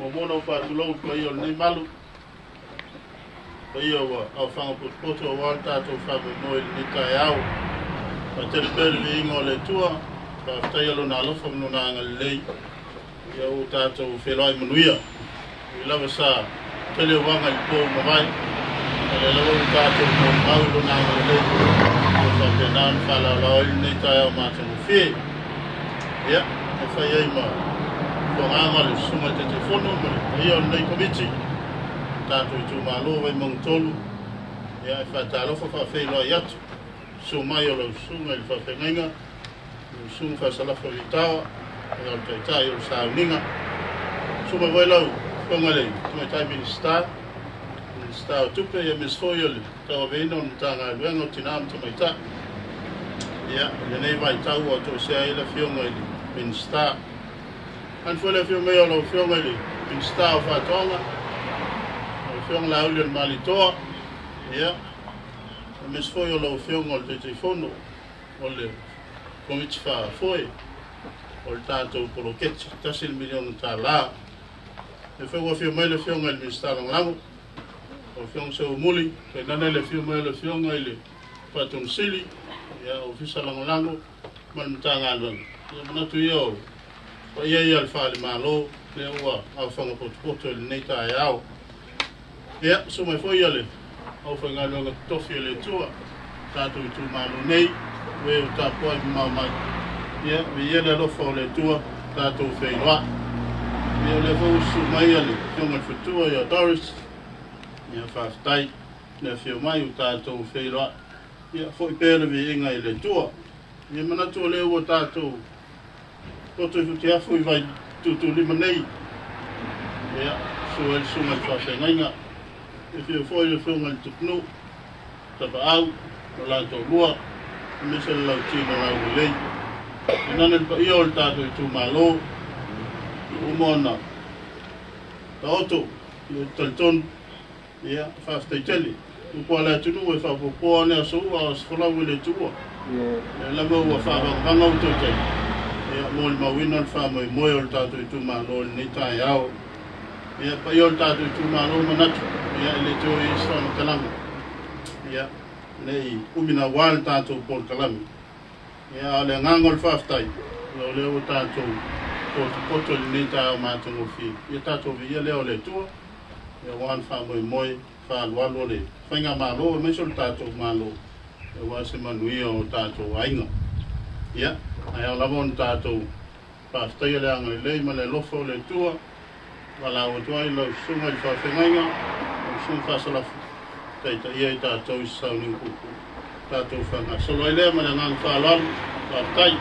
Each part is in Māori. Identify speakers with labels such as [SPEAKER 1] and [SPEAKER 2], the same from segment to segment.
[SPEAKER 1] Momono whātulau pa i o nei malu. Pa i o au whangapupoto o wāl tātou whawe noi ni tai au. Pa tere pere vi ingo le tua. Pa aftai alo nā lofa mno nā ngalilei. Ia o tātou whelai manuia. I lawa sā tele wanga i pō mawai. Pa le lawa o tātou mō mau ilo nā ngalilei. O sa penan whala lau ili nei tai au mātangu whie. Ia, e whai ei maa. Nganga le sunga te telefono ma ia nei komiti tātou i tūmālo Vaimauga tolu ia e whātālofa whawhelo i atu so mai o lau sunga i whawhengainga o sunga whasalafa i tawa e au taitai o sauninga so mai vai lau whangalei tumai tai minister o tupe ia misfoi ole tawa veina o nitanga luenga o tinam tumai ta ia le nei vai tau o to sea ila fionga i minister An foi le fio meo lo fio ngeli in sta of atonga. O fio la uli malitoa. Ya. Mes foi lo fio ngol te telefono. O le komiti fa foi. O tato poloket tasil milion ta la. E foi o fio meo le fio ngel in sta lango. O fio se o muli, ke nana le fio meo le fio ngeli patun sili. Ya ofisa lango mal mtanga lo. Ya manatu yo. Pa ia ia alfali malo, le ua au whanga poto le nei tae au. Ia, so mai fo ia le, au whanga longa tofi le tua, tātou i tū malo nei, we o tāpua i mau mai. Ia, we ia le lofa o le tua, tātou whailoa. Ia le fo usu mai ia le, whionga i whatua ia Doris, ia whaftai, le whio mai o tātou whailoa. Ia, fo i pēle vi inga i le tua. Ia manatua le ua tātou, Koto i futi afu I vai tutu lima nei. Ia, so el sunga I whawhengainga. E whio foi le whionga I tupnu. Tapa au, o lanto lua. E mese le lau tino lau lei. E nane pa ia o le tātou I tūmālo. Umona. Ta oto, I o talitonu. Ia, whawhtaiteli. Ukua le atunu e whawpopoa nea so ua o sfolau I le tua. E lama ua whawanganga o tautai. Ia mōli mawina le whamai moe o le tātou I tūmālo le nei tai au. Ia pa i o le tātou I tūmālo manatu. Ia le teo I Islam Kalami. Ia nei umina wā le tātou Pol Kalami. Ia o le nganga le whaftai. Ia o le o tātou poto le nei tai au mātango whi. Ia tātou vi ia leo le tua. Ia wān whamai moe whālualo le. Whainga mālo e meso le tātou mālo. Ia wāse manuia o tātou ainga. Ia. Ai au lamon tātou whaftai le anga lei ma le lofo le tua wala o tuai lau sunga I whawhengainga o sunga whasalafu teita ia I tātou I sauning kuku tātou whanga solo I lea ma le ngang whalalu whaftai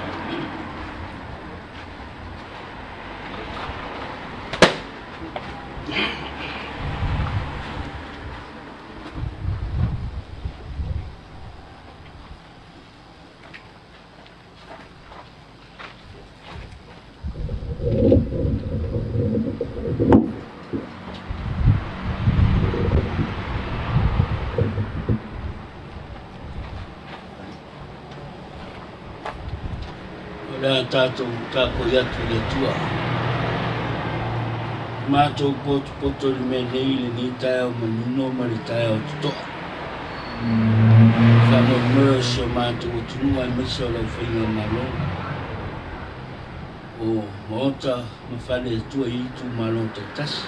[SPEAKER 2] Tātou tāko I atu le tua. Mātou poto le mea nei le ni tai au manino ma le tai au tutoa. Whamo mersi o mātou o tunua I mesa o lau whainga malo. O maota ma whale e tua I tu malo te tasi.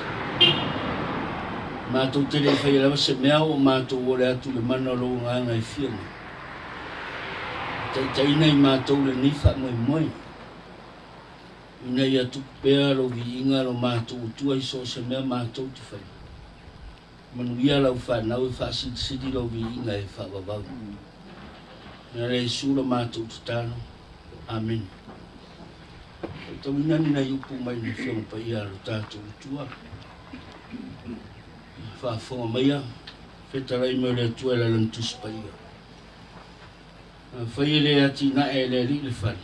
[SPEAKER 2] Mātou tere whai lawa se mea o mātou o le atu le mana lo nganga I whianga. Taina I mātou le nifa moe moe. Ina ia tukupea lo vi inga lo mātou tua I so se mea mātou te whai. Manuia lau whanau I whasiti lo vi inga e whawawau. Nā rei sura mātou tutano. Amen. Tawina ni na yupu mai ni whio pa ia lo tātou tua. Whaafonga maia, whetarai mo le tua la lantus pa ia. Whai le ati na e le li le whare.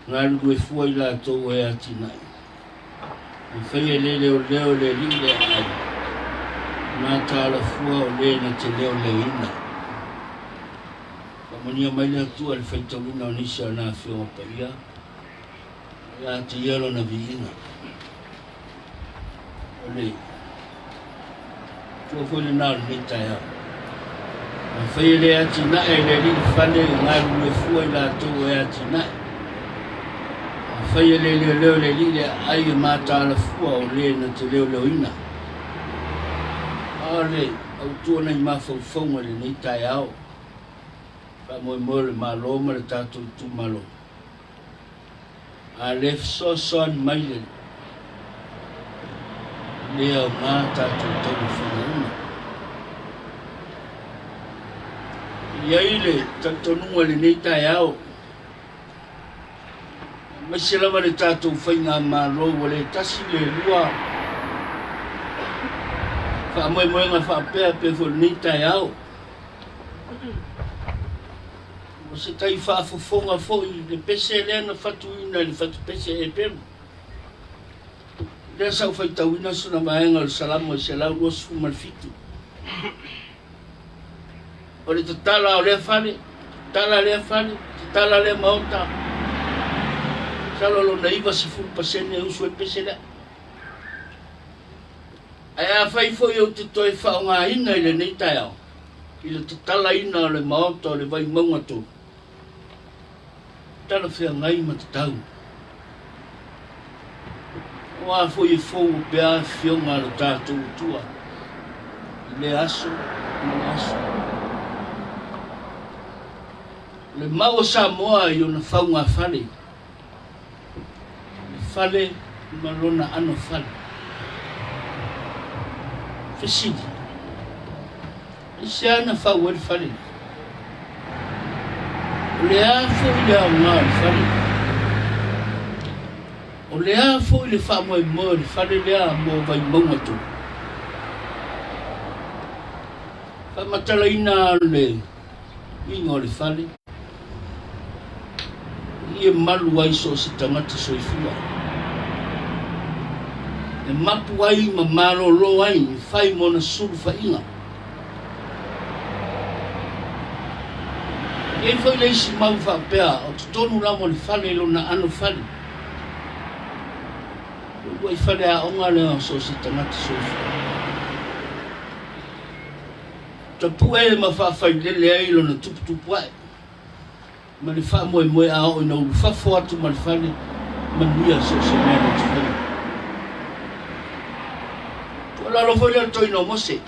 [SPEAKER 2] Ngā rugu e fua i la tau e ati na e. Whai le leo le li le ai. Nā tāla fua o le na te leo le ina. Mania mai le tua le whai tawina o nisi o nā whio pa ia. Ia te ielo na viina. Ole. Tua fwele nā le tai au. Whai le ati na e le li whane ngā rugu e fua i la tau e ati na e. Whai le leo le li le ai e mātāla fua o le na te leo ina. Ale, au tua nei mawhauwhaunga le nei tai au. Ka moe moe le maloma le tātou tu malo. A le so ni mai le. Lea o ngā tātou tau whanauna. Iai le tatonunga le nei tai au. Masilama le tātou whainga malo wa le tasi le lua. Wha moe moe ngā whaapea pe fo nei tai au. Se tai whaafofonga fo i le pese lea na whatuina le whatu pese e peru. Lea sau whaitauina suna maenga le salamo e se lau rosu malfitu. O le tatala o lea whare, tatala lea whare, tatala lea maota. Salolo na iwa se fulu pasene e usu e pese lea. Ai a whai fo i au te toi whaonga ina i le nei tai au. I le tatala ina o le maota o le Vaimauga tō. Tala whea ngai ma te tau. O a fo i fōu bea whionga le tātou tua. I le aso, i le aso. Le mau sa moa i ona whaunga whare. Le whare malona ano whare. Whesidi. I se ana whau e le whare. O le a fo i le au ngā le whare. O le a fo i le wha moe moe le whare le a mo Vaimauga tō. Wha matalaina le inga o le whare. I e malu ai so se tangata soifua. E mapu ai ma malololea ai whai mona suru whainga. E foi leisi mau whapea o te tonu ramo le whale lo na ano whale. Ua i whale a onga leo so se tangata soifua. Ta pue ma whawhai lele ai lo na tupu ai. Ma le wha moe moe a o ina ulu whafo atu ma le whale ma nia so se mea na te whale. Tua lalo foi leo toi no mose.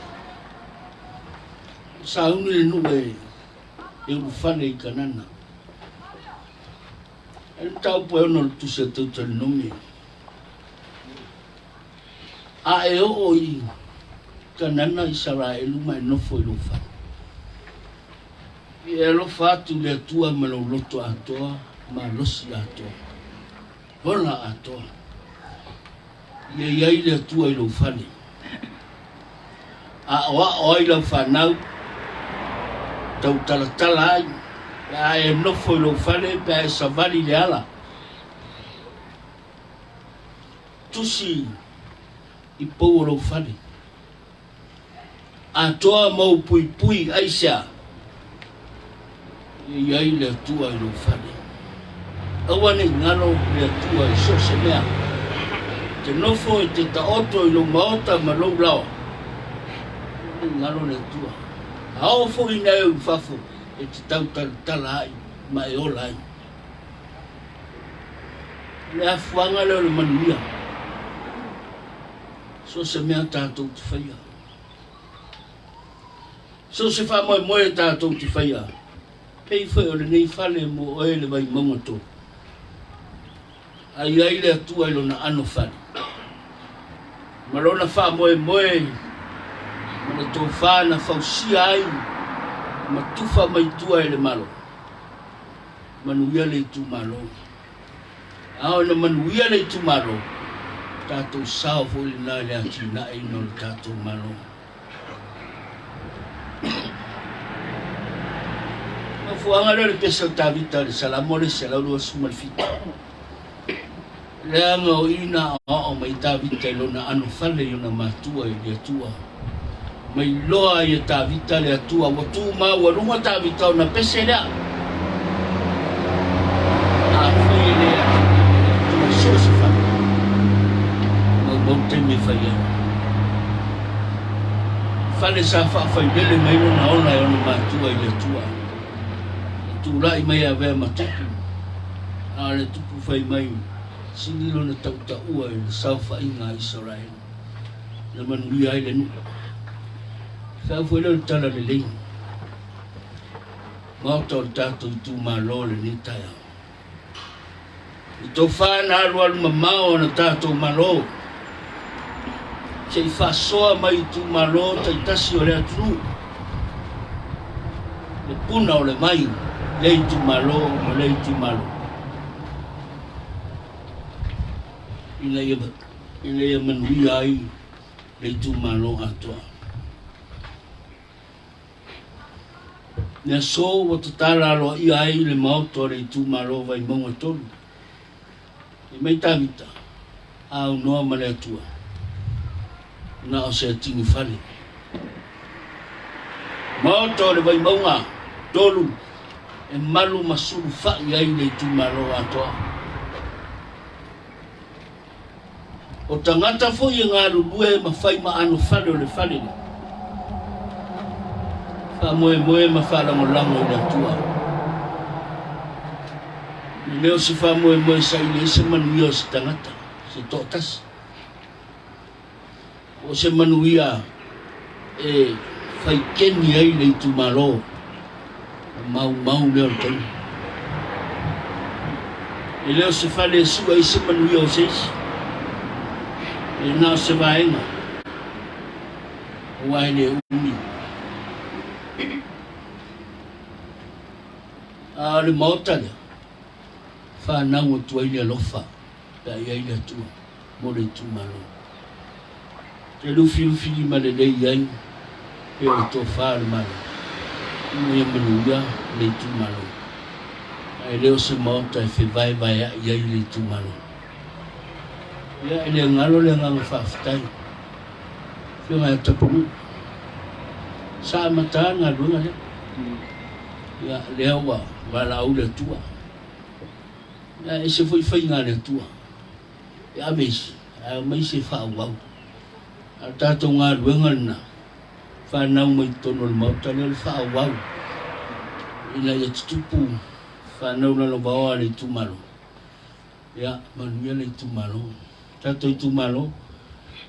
[SPEAKER 2] Sa unu le nue e ulu whale I kanana. E tau poe ono le tusi a tautari nomi. A e o I kanana I sara e luma e nofo I lo whale. I e lo fatu le atua ma lo loto atoa, ma losi atoa. Hola atoa. I e iai le atua I lo whale. A oa oi lau whanau, tau talatala ai, a e nofo I lo whale, pe a e savali le ala. Tusi I pou o lo whale. A toa mau pui pui aisea. I ai le atua I lo whale. Awane ngalo le atua I so se mea. Te nofo I te taoto I lo maota ma lo lao. Ngalo le atua. Hao fo I nai u whafo e te tau tala ai ma e ola ai. Le afuanga leo le manuia. So se mea tātou te whaia. So se wha moe moe tātou te whaia. Pei whai o le nei whale mo oe le Vaimauga tō. Ai ai le atua I lona ano whale. Ma lona wha moe moe. Ma le tō whana whausia ai. Ma tuwha mai tua I le malo. Manuia le tu malo. Ao na manuia le tu malo. Tato sao fo le na le atina e no le tato malo. Ma fuanga le pesa tavita le salamo le salalo sumal fita. Le anga o ina o mai tavita lo na anu fale yo na matua i le tua. Mai loa i tavita le tua wa tu ma wa runga tavita o na pese le. A foi le tu so se fa. Ma bonte me fa ya. Fale sa fa fa bele mai lo na ona yo na matua i le tua. Tu lai mai ave matupu. Ale tupu fai mai. Sinilo na tau-taua e na saufa inga Israel. Na manuia ai le nuka. Sao foi le tala le lei. Mauta o tatou tu malo le ni taia. I tō whāna alu alu mamao na tatou malo. Se i whasoa mai tu malo ta i tasi o le atunu. Le puna o le mai. Lei tu malo, ma lei tu malo. Ina ia manuia ai lei tu malo atua. Nea so wa Tatalaina Aloaia ai le mauto lei tu malo Vaimauga tolu. I mai tavita, au noa ma le atua. Na o se atini fale. Mauto le Vaimauga tolu e malu masulu fa'i ai lei tu malo atua. O tangata fo i ngā rurue ma whai ma anu whale o le whale ni. Wha moe moe ma whalango lango i le atua. Ni leo si wha moe moe sa i le se manuia o se tangata, se tōtasi. O se manuia e whai keni ai le tu malo. Mau mau leo tonu. Ni leo se whale sua i se manuia o se isi. E nā se vaenga. O ai le umi. A le maota lea. Whanau o tua i le alofa. Pea i ai le atua. Mo le tu malo. Te lufi lufi li ma le lei ai. Pe o tō whāre malo. Imo ia manuia le tu malo. Ai leo se maota e whewai vai i ai le tu malo. Ia ele ngalo le ngalo whawhitai. Whio ngai tapuru. Sa mata ngā runga le. Ia lea wa wala au le tua. Ia e se fwoi whai ngā le tua. Ia meisi. Ia meisi whao wau. A tātou ngā runga na. Whanau mai tono le mauta le whao wau. Ina ia tutupu. Whanau na lo Vaoala le tumalo. Ia manuia le tumalo. Tato i tu malo,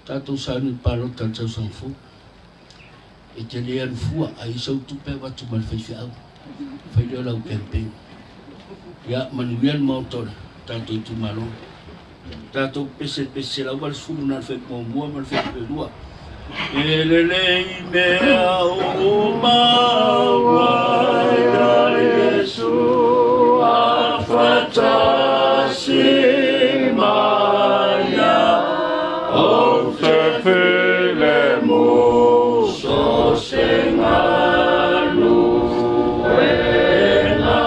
[SPEAKER 2] tato sa ni palo tato sa fu. E te lea ni fua, a isau tupe watu mal whaifi au. Whaileo lau campaign. Ia manuia ni mautore, tato i tu malo. Tato pese lau wal suru na whai mua mal whai lua. E lelei mea o mawai a Yesu a whatasi. O te while mo so se ngalu e ngā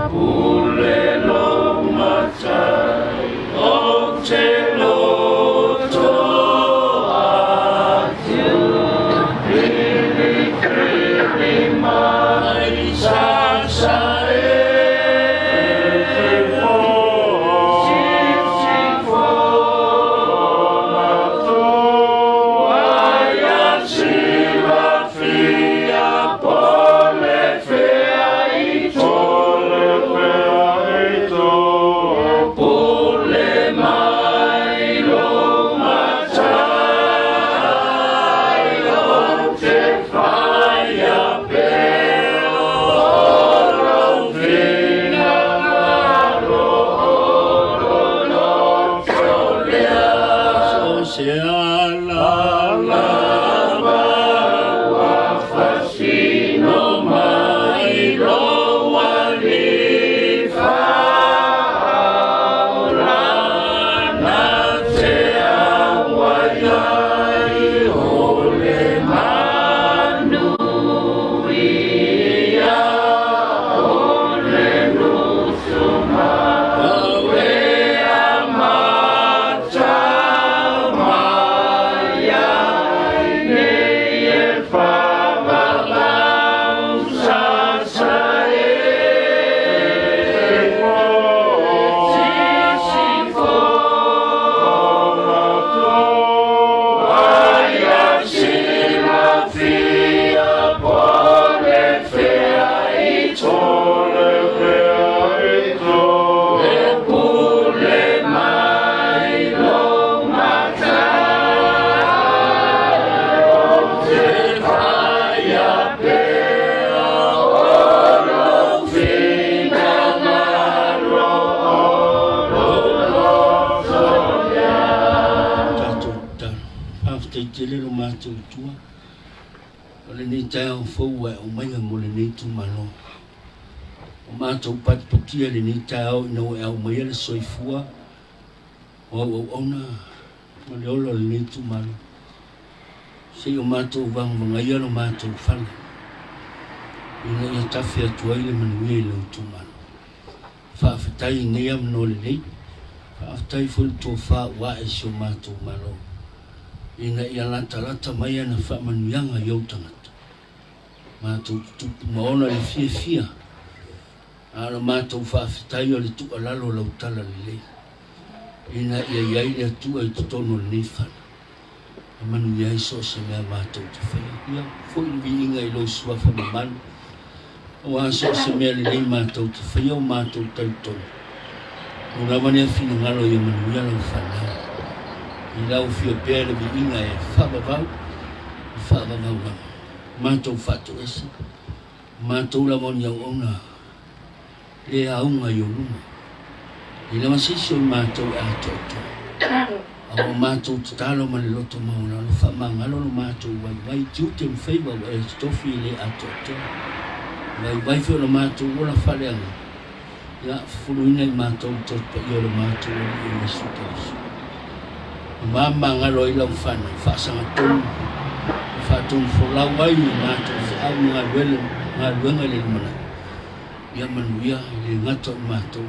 [SPEAKER 2] pule lo matai o te loto atu pili mai sa teitele lo mātou tua. O le nei tai au fau e o mai mo le nei tu malo. O mātou patipatia le nei tai au ina e au mai le soifua. O ona ma le ola le nei tu malo. Se o mātou vanga ia lo mātou whana. Ina ia tafi atu ai le manuia le tu malo. Whawhetai ngai am no le nei. Whawhetai fulu tō wha wa e si o mātou malo. Ina ia lata mai ana whamanuianga i au tangata. Mātou tupu maona le fia. Ana mātou whawhetai o le tuka lalo lau tala le lei. Ina ia iai le atua i tutono le nei whana. Manuia i so se mea mātou te whai. Ia fwoi vi inga i lo sua whamamanu. O aso se mea le nei mātou te whai au mātou tautonu. O ramani a whina ngalo i manuia lau whanau. I lau fia pēra vi inga e whabavau. Whabavau lau. Mātou whatu esi. Mātou la moni au ona. Le aunga i o luma. I la masisi o mātou a toto. O mātou te talo ma le loto mauna. Lo whamangalo lo mātou wai tiute mwhaiwa wa e stofi le a toto. Vai fio lo mātou ola whareanga. Ia fuluina i mātou toto i o lo mātou i mesu tausu. Mama ngalo i lau whana, whaasanga tonu. Whaatonu wholau ai i mātou whaau ngā luele, ngā luenga le mana. Ia manuia i le ngata o mātou.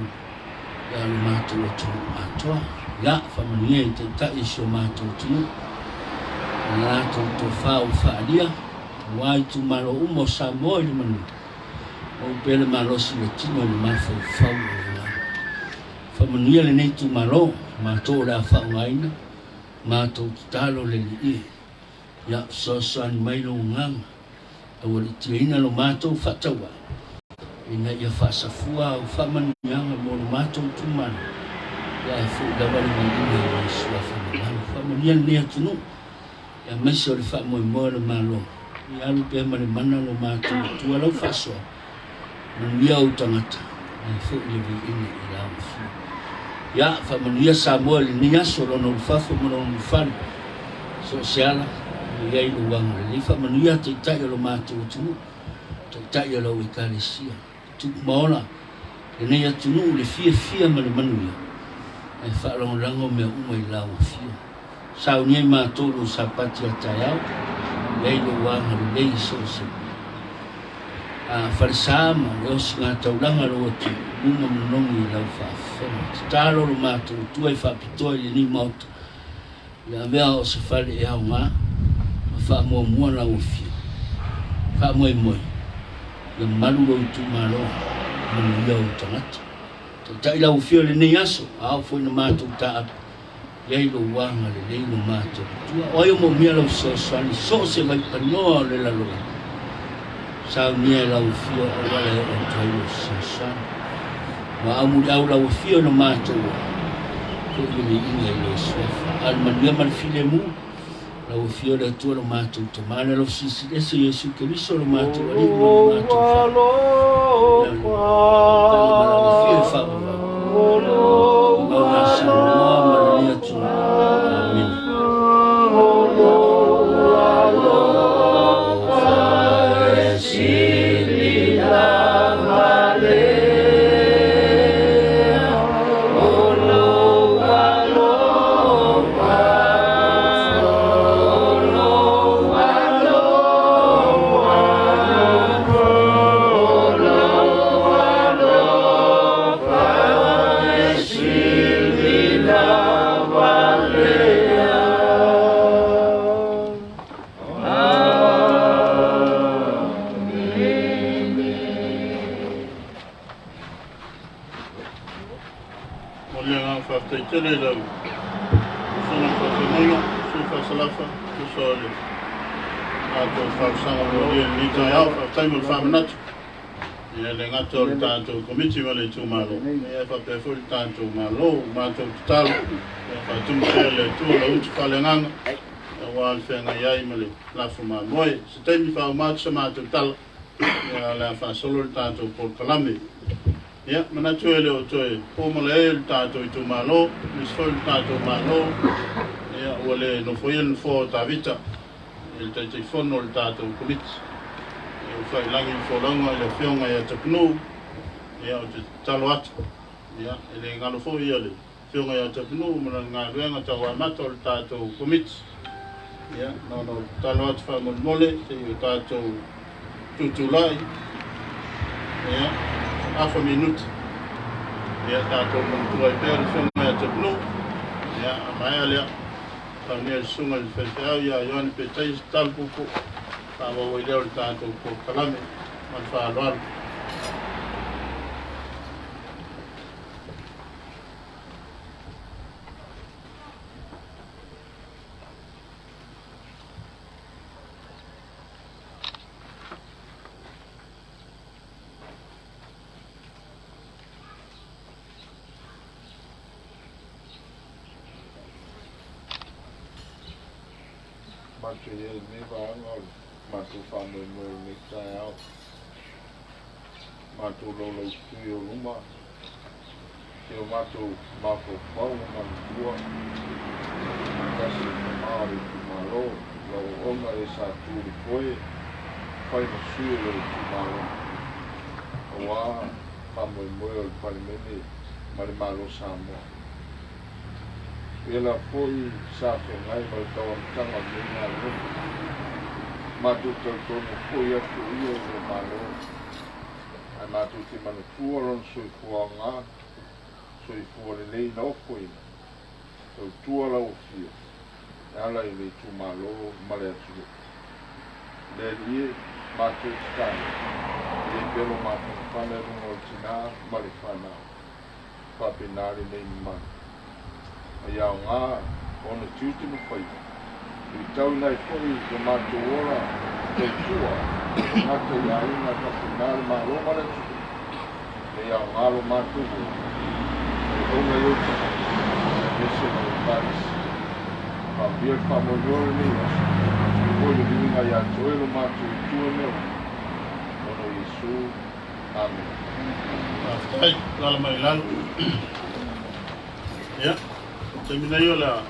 [SPEAKER 2] Ia lo mātou o tonu atoa. Ia whamania i te tai si o mātou tunu. Mātou to whao whaaria. Wai tu malo umo sa moi le manu. O pele malosi le tino le mafau whau o ngā. Whamania le nei tu malo. Mātou le a whao ngaina. Mātou talo le li i. Ia sosoani mai lo nganga. Awa li tia ina lo mātou whatawa. Ina ia whaasafua o whamanianga mo lo mātou tumana. Ia fu dawari mai ina o isua whamanianga. Whamania le nea tunu. Ia meso le whamoe moe le malo. Ia alu pe mare mana lo mātou tua lau whasoa. Manuia o tangata. Ia fu le vi ina i lau fi. Ia whamania sa moe le nea so lono ufafo mo lono ufari. So seala. Ia i luanga le li whamania te itai o lo mātou tunu. Te itai o lo ikaresia. Tuku maola. Le nea tunu le fia mare manuia. Ai whaarongo mea uma i lau fia. Sao niai mātou lo sapati a tai au. Lei lo wanga le lei so se. Farisama le osi ngā tauranga lo atu. Nunga mnongi i lau whaafema. Talo lo mātou tua i whaapitoa i ni mauta. Ia mea o se whare e au ngā. Ma whaamua mua lau fia. Whaamua i moi. Ia malu lo tu malo. Manu ia o tangata. Tai lau fia le nei aso. Ao foi na mātou ta apu. Iai lo wanga le lei lo mātou. Tua oio mo mia lau sosoani. So se vai panoa le laloa. Sao nia lau fia o wale o tai lo sosoani. Ma amu au lau fia na mātou. Ko i le inga i lo sofa. Al manuia marfile mu. Lau fia le atua lo mātou. To mana lo sisi ese Yesu ke miso lo mātou. Ali mo lo mātou. Lau fia e whawa. Mauna sanoa malaria tu. Amen.
[SPEAKER 1] Tele lau. Sona whakamono, sufa salafa, kusole. Ato whakasanga moria ni tai au, whakataimu whamanatu. Ia le ngata o le tātou komiti ma le tū malo. Ia whapefu le tātou malo, mātou talo. Ia whatumu tere le tū la utu whalenganga. Ia wāle whenga iai ma le lafu mā moe. Se teimi whao mātu sa mātou tala. Ia le whasolo le tātou por kalame. Ya, mana tue leo tue. Pōmala e le tātou I tū malo, misfoi le tātou malo. Ya, wale no foien fo tavita. Il te fono le tātou kumit. Ya, whai langi wholanga le whionga ia te punu. Ya, o te talo atu. Ya, ele ngalo fo ia le whionga ia te punu. Mana ngā ruenga tau a mata le tātou kumit. Ya, no talo atu wha mole, te i tātou tutulai. Ya, half a minute. Ya, tātou mantua I pēr whionga ia te punu. Ya, a mai alea. Taunia sunga le whewhiau ia Ioani pe teis talpupu. Tāwa wai leo le tātou ko kalame. Man whaaloalu.
[SPEAKER 3] Matu ye me vaanga matu whanau mo me tai au. Matu lolo tui o luma. Te o matu mako pau manu tua. Kasi ka maari ki malo. Lau onga e sa tūri koe. Whai ma sui o ki malo. Awa whamoi moe o le parimene. Mare malo Samoa. Ela foi sa whengai mai tau tanga me ngā lupa. Matu tau tono foi atu ia o le malo. Ai matu te manu tuaron soi fua ngā. Soi fua le lei na ofo ina. Tau tua lau fia. Ala I le tu malo male atu. Le lie matu stai. Le pelo matu whane rungo tina male whana. Whapinari nei manu. Ia ngā ona tiuti mo whai. I tau nei whai ke mātou ora te tua. Ngata ia inga ka pinari mā roma le tuku. Ia ngā ro mātou mo. E onga iota. Ese mo Paris. Ka bia ka mo yore ni asu. Oi le vinga ia toero mātou I tua meo. Ono Yesu. Amen.
[SPEAKER 1] Aftai, lala mai lalu. Ya. Termina yo la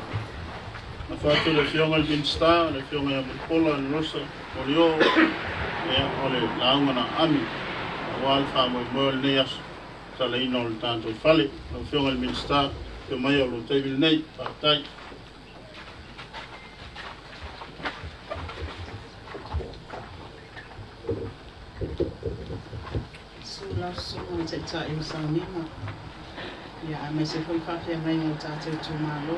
[SPEAKER 1] whātu le whionga le Binstar, le whionga ia Mulpola, le Rosa, o le o, o le launga na ami, a wāle whāmoi moe le nei asu, ta le ino le tātou whale, le whionga le Binstar, te mai o lo teivil nei, whātai.
[SPEAKER 4] Sula sunga te ta I Saunima. Ia a me se foi whawhia ngai ngō tātou tū mālo.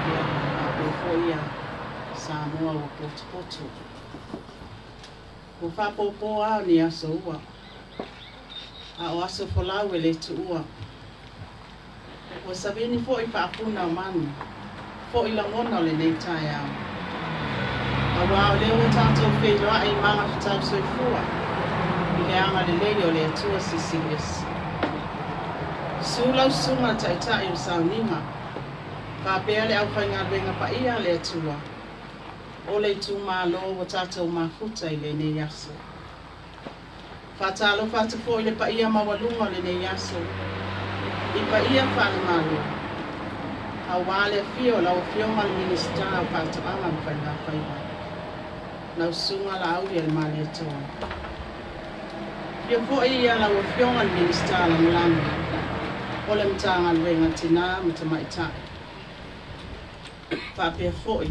[SPEAKER 4] Ia a o fōia Samoa o potu. Ko whapōpō au ni aso ua. A o aso wholau e le tu ua. O sabini fōi whaapuna o manu. Fōi langona o le nei tai au. A wā o leo tātou wheloa I manga whatau soi fua. I le anga le lei o le atua Sicilius. Sulau sunga tai o Saunima. Ka pea le au whainga renga pa ia le atua. O le tū mālo o tātou mafuta I le ne yaso. Whātalo whātafo I le pa ia mawalunga le ne yaso. I pa ia whāle mālo. A wāle fio lau whionga le minister o whātaanga mwhainga whainga. Nau sunga la au le male atua. Ia po ia lau whionga le minister la mlangi. O le mtanga lwenga tina mtamaitai. Whapea foi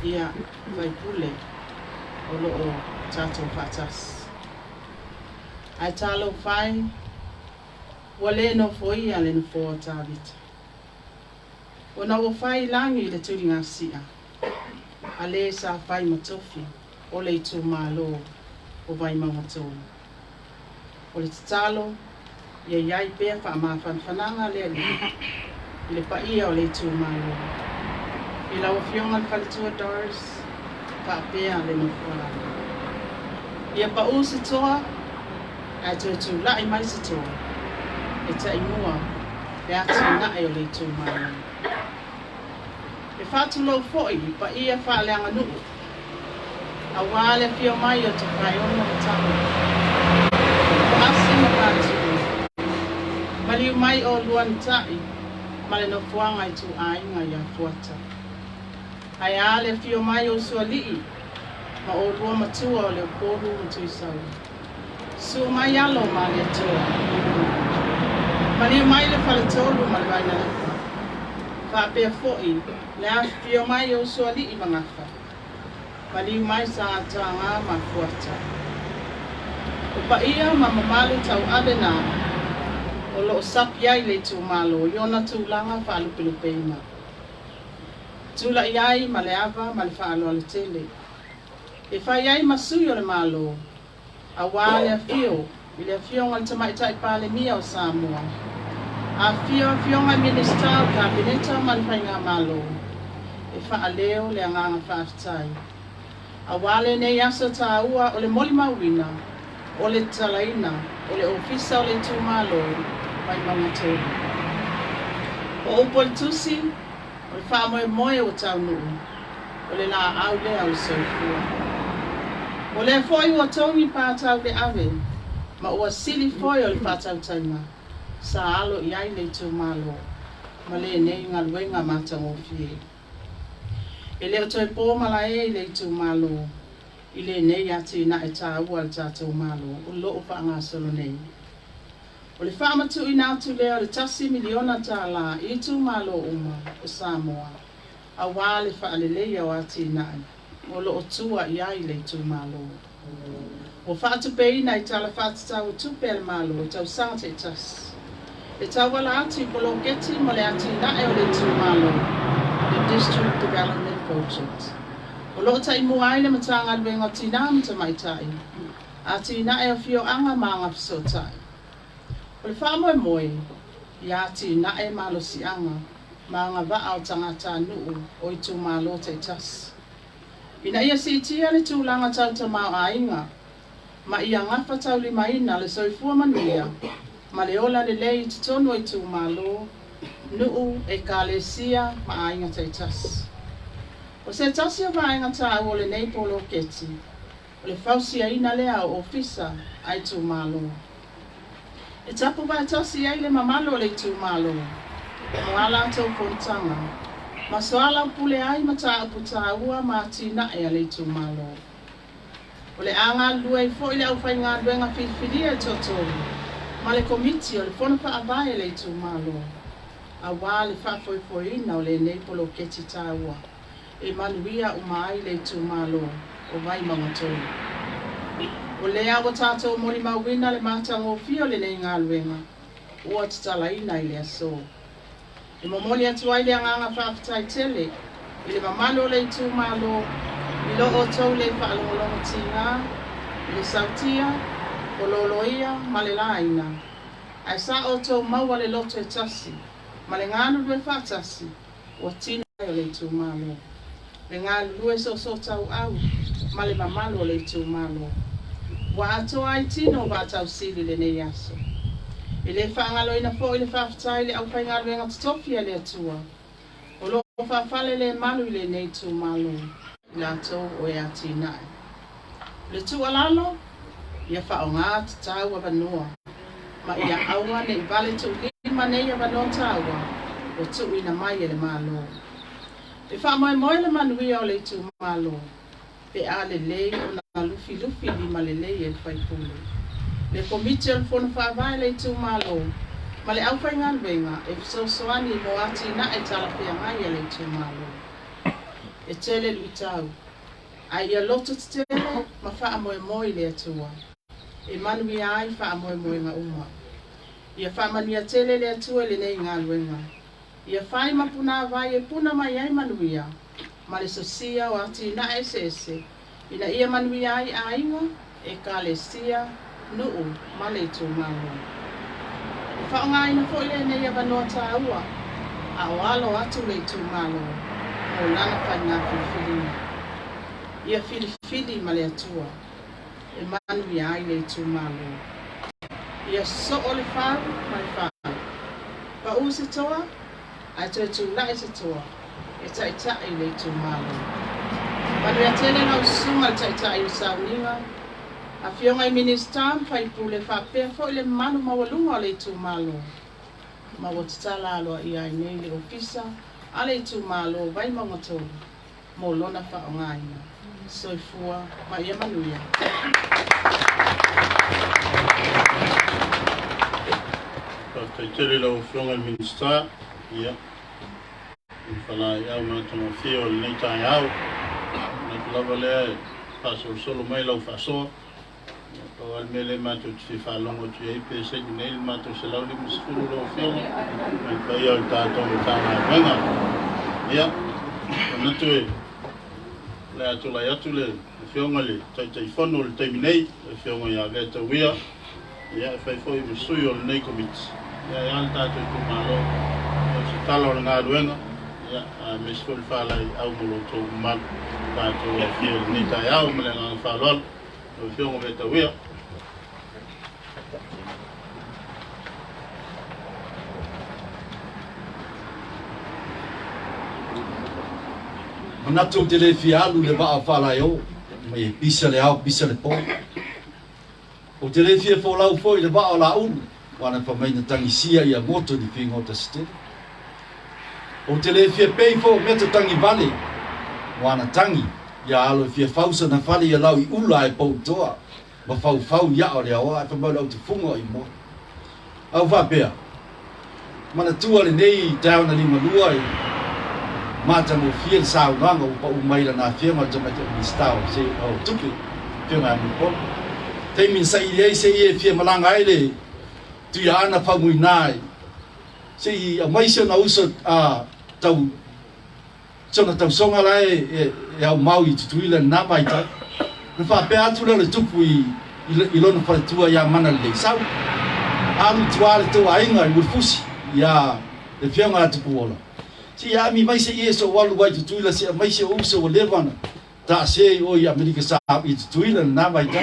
[SPEAKER 4] ia waipule o loo tātou whatas. Ai tālo whai, wale no foi ia le no fōa tāwita. O na o whai langi le turi ngā sia. A le sa whai matofi o le tū mālo o Vaimauga tōna. O le tatalo, ia iai pēr whananga le ali, I le paia o le tū mālo. I lau whionga le whaletua Doris, whapea le no whara. Ia pa o se toa, a tū lai mai se toa, e ta inua, e atu nae o le tū mālo. E whātu lau foi, pa ia whaleanga nuu, a wāle whio mai o te whai ono o tamu. Asi ma pātu, Mali mai o luan tai, male no fuanga i tu ainga ia fuata. Ai ale fio mai o sualii, ma o lua matua o leo poru o tui sau. Su mai alo mali atua. Mali mai le fale tolu mali vaina lepa. Whapea foi, le a fio mai o sualii mangafa. Mali mai sa atanga ma fuata. Upa ia ma mamalu tau abena, o lo sapi ai le tu malo, iona tu langa whaalupilupeina. Tula iai ma le ava ma le whaalo ale tele. E whai ai masui o le malo, a wā le fio, i le fio ngal tamaitai pāle mia o Samoa. A fio ngai minister o kabineta ma le whainga malo, e wha leo le anganga whaafitai. A wā le nei asa tā ua o le moli mawina, o le Tatalaina, o le ofisa o le tu malo, Vaimauga. O upo le tusi, o le wha moe o tau nuu, o le la au le au soifua. O le foi o tongi pātau le ave, ma ua sili foi o le pātau taima, sa alo i ai le tu malo, ma le nei ngaluenga mātango fie. E leo toi pō mala e le tu malo, i le nei ati na e tā ua le tātou malo, o loo whaanga solo nei. O le whaamatu i nātu leo le tasi miliona tā la i tu malo uma o Samoa, a wā le whaaleleia o ati nai, o loo tua i ai le tu malo. O whaatu peina i tala whaatu tau tupe le malo, tau sangata i tas. E tau wala ati polo geti ma le ati nae o le tu malo, the District Development Project. O loo tai mua le matanga luenga tina mta maitai, ati nae o fio anga maanga fisotai. O le wha moe, i ati nae malo si anga, maanga vaa o tangata nuu o i tu malo te tas. Ina ia si itia le tūlanga tau ta mau ainga, ma ia ngafa tau li maina le soifua manuia, ma le ola le lei te tonu i tu malo, nuu e ka le sia ma ainga te tas. O se tasi o vaenga tau o le nei polo keti, o le fausia ina lea o ofisa ai tu malo. E tapu vai tasi ai le mamalo le tu malo, mo ala tau fontanga, ma soala pule ai mata aputa ua ma tina e ale tu malo. O le anga lua i fo ile au fai ngā luenga whiwhiria e totori, ma le komiti o le Fonofa'avae le tu malo. A wā le whaafoifoina o le nei polo keti tāua, e manuia o mai le tu malo o Vaimauga. O le awa tātou mori mawina le mātango fio le nei ngā luenga, ua Tatalaina i le aso. E momoli atu ai le anganga whaafitai tele, i le mamalo le tu malo, i lo o tau le whaalongolongo tina, i le sautia, o loloia, ma le laina. Ai sa o tau maua le loto e tasi, ma le ngānu lue whaatasi, o tina o le tu malo. Le ngānu lue so tau au, ma le mamalo le tu malo. Wa ato ai tino wa tau sili le nei aso. I le whaangalo ina fo i le whaafitai le au whai ngā ruenga tutofia le atua. O lo whaafale le malu i le nei tu malo, i la tau o e ati nai. Le tu alalo, ia whao ngā tau a vanua, ma ia aua ne i vale tu lima nei a vanua taua, o tu ina mai e le malo. E wha moe le manuia o le tu malo, pe a le lei o na lufi li ma le lei e le whaipule. Le komiti o le Fonofa'avae le tu malo, ma le au whai ngā ruenga e fisosoani mo ati na e talapia ngai e le tu malo. E tele lui tau, ai ia loto te tele ma wha moe le atua. E manuia ai wha moe ngā uma. Ia wha manuia tele le atua le nei ngā ruenga. Ia whai mapuna vai e puna mai ai manuia, ma le sosia o ati na ese, ina ia manuia ai ainga e ka le sia, nuu ma le tu malo. Whaonga ina fo le nei avanoa tāua, a o alo atu le tu malo, o lana whai ngā whiwhiri. Ia whiwhiri ma le atua, e manuia ai le tu malo. Ia so o le whau mai whau. Pa u se toa, ai toi tu lai se toa, e taitai le tu malo. Manuia tele na usunga le taitai o sauninga, a fionga i minister fai pule whapea fo le manu mawalunga o le tu malo. ma o Tatalaina Aloaia nei le ofisa ale tu malo Vaimauga tolu mo lona whaongaina soifua ma ia manuia.
[SPEAKER 1] Tele la ofionga minister ia fala ia ma tomo fio nei tai au na lava le paso solo mai la faso to al mele ma tu ci fa longo tu ai pe se nei ma tu se la li musfulu lo ofionga mai pa ia ta to ta na venga ia na tu la tu la ia tu le ofionga le tai fono le terminei ofionga ia le to via ia fai foi musuyo nei komit ya alta tu malo se talo nga luenga ya mesful fala au bolo to mal ta to fiel ni ta ya o mele nga falol o fio mo beta wea
[SPEAKER 5] Manatu tele fialu le va fala yo me pisa le au pisa le po o tele fia fo lau foi le va la un wana pa mai na tangi sia ia moto di pingo ta ste o tele fia pei fo meta tangi vale wana tangi ia alo fia fausa na fale ia lau I ula e po toa ma fau ia o le awa pa mau te fungo I mo au va pea mana tua le nei down na lima lua mata mo fia sa nganga o pa umai na fia ma tama te stau se o tupi fia ma mo po te min sa ile se ia fia malanga ile tu ia ana pangui nai se I mai se na uso a tau sona tau songa lai e au mau I tutuila na mai ta na fa pe atu le tupu I lona fa tua ia mana le sau alu tuale tu ainga I fusi ia e fianga tupu ola si ia mi mai se ia so walu wai tutuila se mai se uso o levana ta se o ia Amerika sa I tutuila na mai ta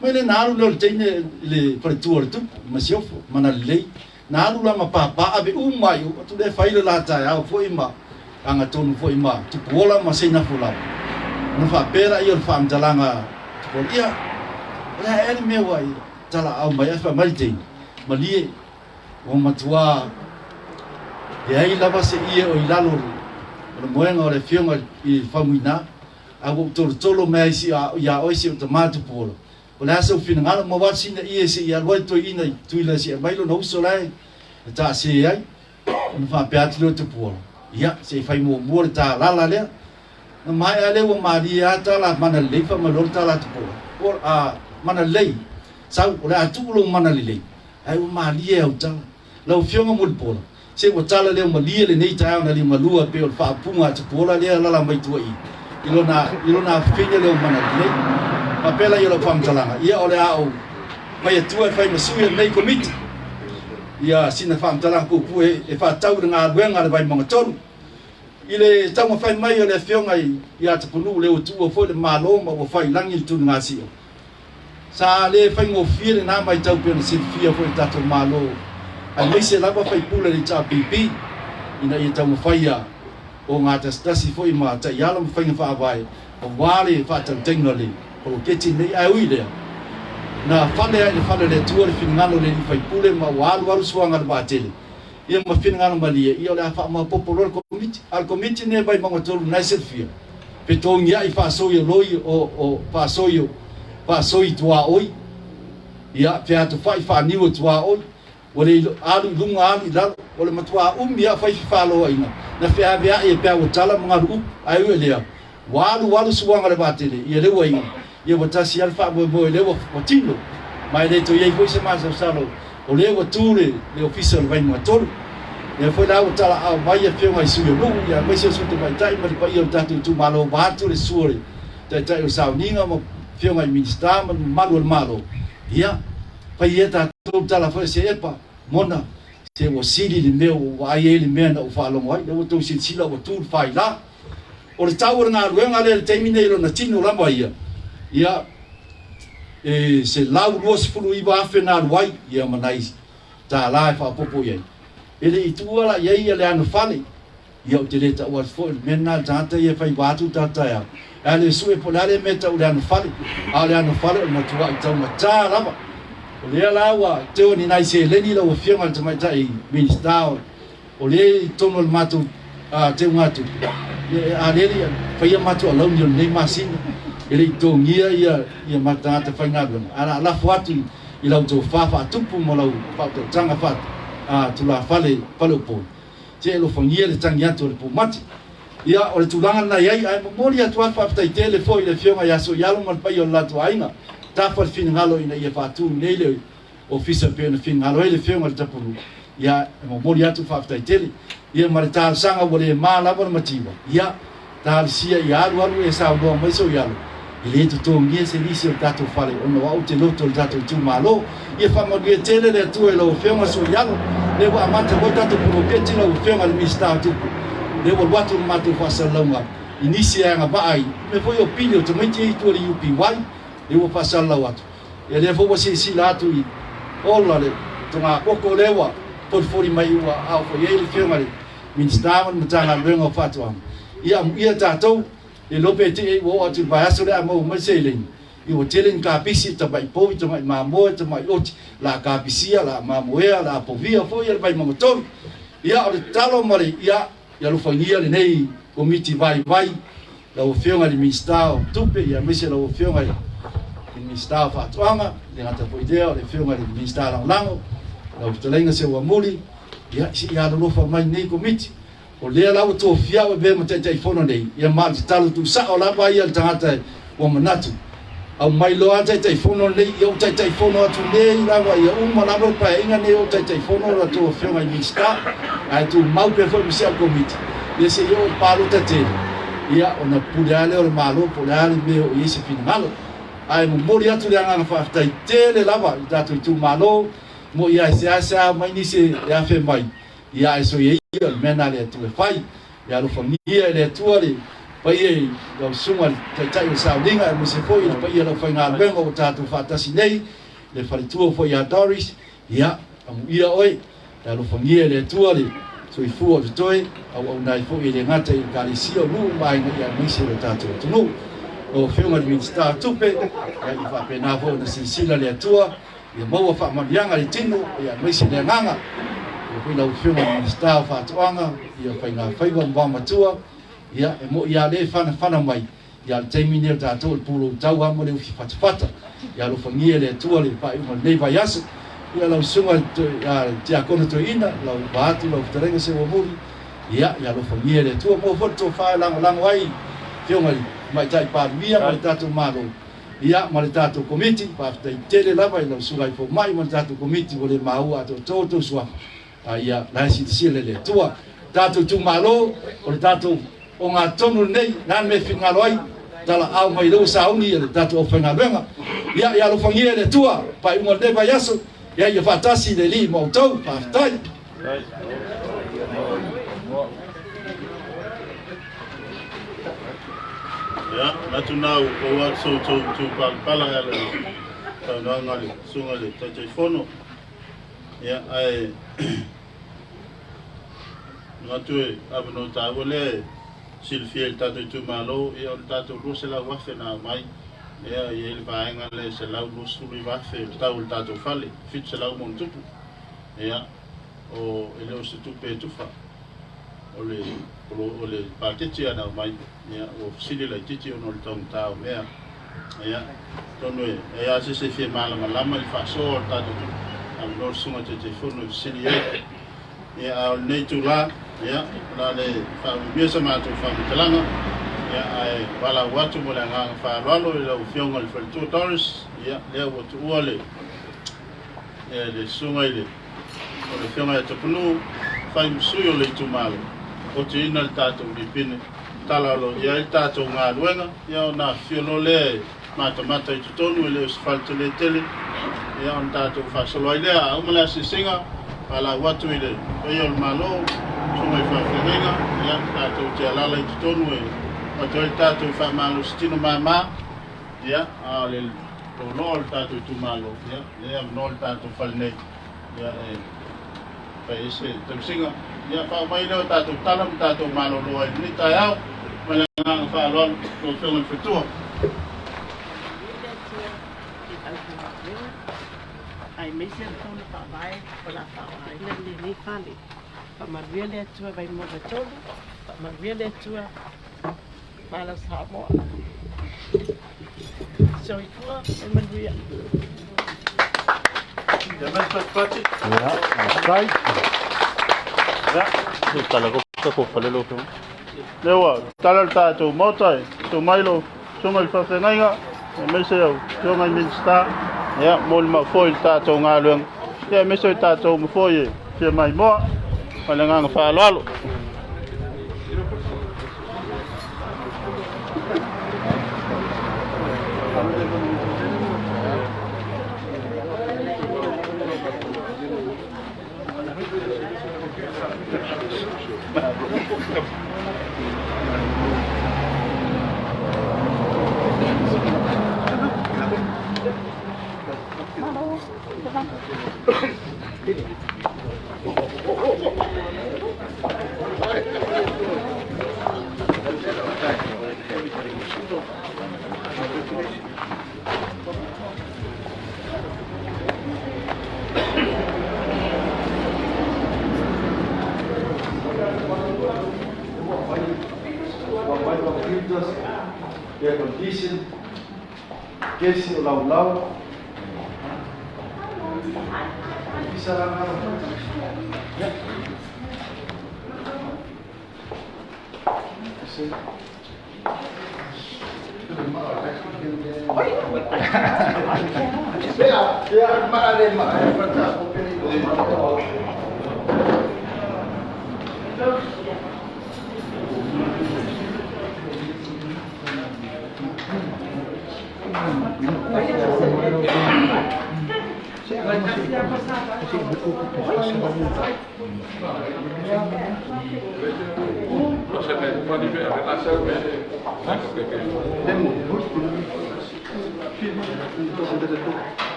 [SPEAKER 5] mai le naru le tene le fa tua le tupu ma se ofo mana le naru la ma papa ave umai o tu le faile la ta ia foi ma anga tonu foi ma tupu ola ma se na fola na fa pera ia fa mtalanga tupu ia la ele me wai tala au mai fa mai te malie o matua e ai lava se ia o ilalo o moenga o le fionga I famuina a o tolo mai si ia o si o tomate polo o la so fina ngala mo wa sina ia se ia loi to ina tuila si mai lo no so lai ta se ai no fa pe atlo te polo ia se fai mo ta la le na mai ale o maria ta la mana le fa mo ta la te polo o a mana le sa o la tu lo mana le ai o maria o ta lo fionga mo polo se o tala le mo lie le nei ta na li malua pe o fa punga te polo le la mai tu ai ilona finya le mana le papela yo lo pamtalanga ia ole au mai tu e fai masuia nei komiti ia sina pamtalanga pu e fa tau nga wenga le Vaimauga tolu ile tamo fai mai ole fionga ia te punu le o tu o foi le malo ma o fai langi tu nga si sa le fai ngo fie na mai tau pe si fie foi tato malo ai mai se lava fai pula le ta pipi ina ia tamo fai ia o ngata stasi foi ma ta yala mo fainga fa vai o wale fa tan tengle o keti nei ai uile na fale le tuor finngalo le fai pule ma walu suanga ba tele ia ma finngalo malia ia le fa ma popolor committee al committee ne vai mo tolu na selfia peton ia I fa so yo loi o fa so I tua oi ia pia to fa ni o tua oi ole alu lunga ali la ole matua ia fai fa lo ina na fia via e pe o tala mga lu ai ele walu suanga le batele ia le wai ia watasi alfa mo le o tino mai le to ye ko se ma sa lo o le o tule le ofisa le Vaimauga tolu ia foi la o tala a vai e pe mai suio lu ia mai se te mai tai mai pa ia tatu tu malo batu le suore tai o sa ninga mo pe mai minister malo ia pa ia ta tala foi se epa mona se o sili le meu o ai ele me na o falo mai o to sila o tu fai la o le tau nga ruenga le terminero na tino la mai ia se lau los fulu I va fena wai ia manai ta la fa popo ia ele I tu ala ia le anu fale ia o te leta o fo mena tata ia fai batu tata ia ale sue polare meta o le anu fale ale anu fale o matua I tau mata lava O lea lawa teo ni nai se leni la ufianga te mai tai minister o le tono le matu te ngatu a le faia matu alau ni nei masina ele tongia ia mata te fainga ana la fuatu i lau to fafa tupu mo lau pa to tanga fat tu la fale po te lo fangia le tangia to le pomati ia o le tulanga na ia ai mori atu fa tai tele foi le fianga ia so ia lo mal pa yo la to ainga ta fa fin ngalo ina ia fatu nei le ofisa pe na fin ngalo le fianga le tapuru ia mori atu fa tai tele ia marita sanga o le mala bo matiwa ia ta sia ia alu e sa bo mai so ia ile tu ngie se lisi o tato fale ono wa te loto tato tu malo ia fa mo ge tele le tu e lo fianga so ia le wa amata bo tato pro peti lo fianga le mista tu le wa watu matu fa salonga inisia nga bai me foi opinio to mai ti tu le UPY le wa fa sala watu e le fo si la tu i ola le to nga koko lewa por fori mai wa au fo ye le fianga le mista mtanga lengo fatwa ia tato e lope te e wo atu vai aso le amo mai seleng i o telen ka pisi ta bai po ta mai mamo ta mai ot la ka pisia la mamoea la povia fo ia vai mamoton ia o talo mari ia lo fangia le nei komiti vai la o fionga le minister tupe ia mese la o fionga le minister fa tuanga le ngata po idea le fionga le minister lango la o telenga se wa muli ia lo fa mai nei komiti o lea lau to fia o be mate tai fono nei ia ma talo tu sa o la ba ia tangata o manatu au mai lo ate tai fono nei ia tai fono atu nei la wa ia uma la ba pa inga nei o tai fono la to fia mai mista ai tu mau pe fo misia komiti ia se ia o palo tate ia ona puleale o le malo puleale me o isi finalo ai mo mori atu le anga fa tai tele la ba tatu tu malo mo ia se asa mai ni se ia fe mai ia so ia mena le tu fai ya lo famia le tuale pai lo sunga tai sa linga mo se foi pai lo fai nga bengo tatu fatasi nei le fai tu foi ya doris ya ia oi ya lo famia le tuale so i fu o toi au nai foi le ngata i kalisio lu mai ya mi se le tatu tu o filma de minister tupe ya i fa pena fo na sila le tua ya mo fa malianga le tino ya mi se le nganga ko ila ufema minister fa tuanga ia fainga faiwa mwa matua ia mo ia le fana mai ia terminer ta to pulo tau ha mo le fata ia lo fangie le tua le pa mo le vai as ia lo sunga ia tia kono to ina lo batu lo terenge se wo muri ia lo fangie le tua mo foto fa lang wai tio mai tai pa mia mai tatu malo ia mo le tatu committee pa tai tele lava lo sunga fo mai mo tatu committee wo le mau ato to swa ia la si le tua tatu tu malo o tatu o nga tonu nei nan me fingalo ai tala au mai lo sauni le tatu o fengalenga ia lo fangie le tua pa mo de vayaso ia fatasi le li mo tau pa tai
[SPEAKER 1] ya natu nau o wa so to pala ya le ta ngali sunga le telefono ya ai ngatue abno tawole silfiel tatu tu malo e on tatu rusela wafe na mai e ele vai ngale se lau rusuli wafe tawul tatu fale fit se lau montupu ya o ele o se tupe tufa ole paketi ana mai ya o sili la titi on le tong tau mea ya tonwe ya se fie mala malama le faso tatu abno sunga te fono sili ya al netura ya la le fa biesa ma to fa talanga ya ai wala watu mo la nga fa lalo le ufionga le faltu toris ya le watu wale le sunga ile o le fionga to punu fa msuyo le tumalo o te ina le tato bipine talalo ya el tato nga luenga ya na fiono le mata i tutonu le faltu le tele ya on tato fa solo ile a umala singa ala watu ile yo malo sunga fa fenga ya tato te ala i tonu e watu tato fa malo stino mama ya ale no tato tu malo ya no tato falne ya pa ese singa ya fa mai lo tato talam tato Malololelei ni tayao malanga fa lon to film futur
[SPEAKER 6] Ofisa Fonofa'avae, Polataivao, Lelata fali. Pamaria le tua Vaimauga tolu, pamaria le tua malas Samoa. So ikua e manuia.
[SPEAKER 1] Ya ves pati.
[SPEAKER 3] Ya, right.
[SPEAKER 1] Ya, tu talaga ko falelo ko. Lewa, talal ta tu motai, tu mailo, tu mal fasenaiga, me seu, tu mai minsta. Ya, mol ma foil ta tu ngalung. Ya me seu ta tu mo foye, ke mai mo. Palangang falalo.
[SPEAKER 5] Their condition, Kesi ulau-ulau, bisa ramai. Ya. Ya,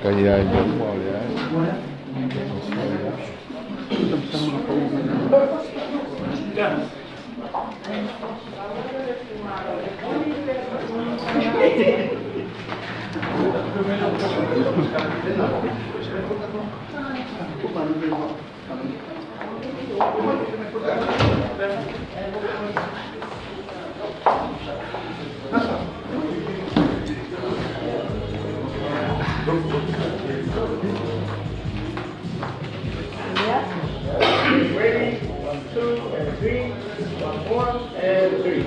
[SPEAKER 3] Kaya yung mo yan.
[SPEAKER 1] Ready? 1, 2, and 3. 1 more and 3.